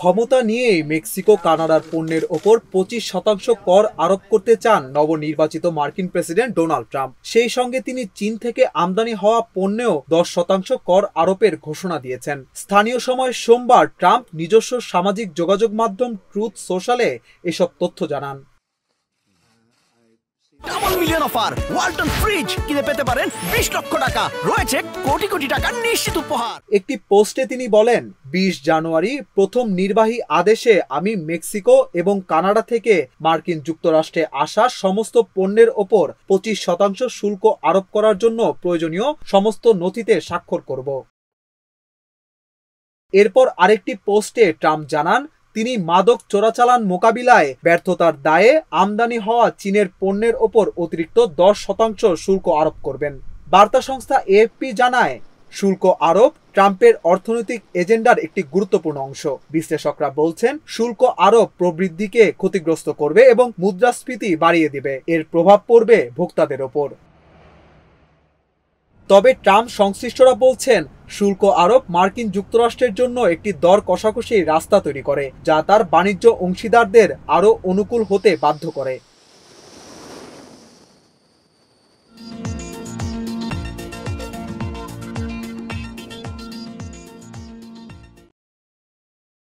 ক্ষমতা নিয়েই মেক্সিকো কানাডার পণ্যের ওপর 25% কর আরোপ করতে চান নবনির্বাচিত মার্কিন প্রেসিডেন্ট ডোনাল্ড ট্রাম্প। সেই সঙ্গে তিনি চীন থেকে আমদানি হওয়া পণ্যেও 10% কর আরোপের ঘোষণা দিয়েছেন। স্থানীয় সময় সোমবার ট্রাম্প নিজস্ব সামাজিক যোগাযোগ মাধ্যম ট্রুথ সোশ্যালে এসব তথ্য জানান। Double million offer Walton fridge কিনে পেতে পারেন 20 লক্ষ টাকা, রয়েছে কোটি কোটি টাকার নিশ্চিত উপহার। একটি পোস্টে তিনি বলেন, 20 জানুয়ারি প্রথম নির্বাহী আদেশে আমি মেক্সিকো এবং কানাডা থেকে মার্কিন যুক্তরাষ্ট্রে আসা সমস্ত পণ্যের ওপর 25% শুল্ক আরোপ করার জন্য প্রয়োজনীয় সমস্ত নথিতে স্বাক্ষর করব। এরপর আরেকটি পোস্টে ট্রাম্প জানান, তিনি মাদক চোরাচালান মোকাবিলায় ব্যর্থতার দায়ে আমদানি হওয়া চীনের পণ্যের ওপর অতিরিক্ত 10% শুল্ক আরোপ করবেন। বার্তা সংস্থা এএফপি জানায়, শুল্ক আরোপ ট্রাম্পের অর্থনৈতিক এজেন্ডার একটি গুরুত্বপূর্ণ অংশ। বিশ্লেষকরা বলছেন, শুল্ক আরোপ প্রবৃদ্ধিকে ক্ষতিগ্রস্ত করবে এবং মুদ্রাস্ফীতি বাড়িয়ে দিবে। এর প্রভাব পড়বে ভোক্তাদের ওপর। তবে ট্রাম্প সংশ্লিষ্টরা বলছেন, শুল্ক আরোপ মার্কিন যুক্তরাষ্ট্রের জন্য একটি দর কষাকষির রাস্তা তৈরি করে, যা তার বাণিজ্য অংশীদারদের আরও অনুকূল হতে বাধ্য করে।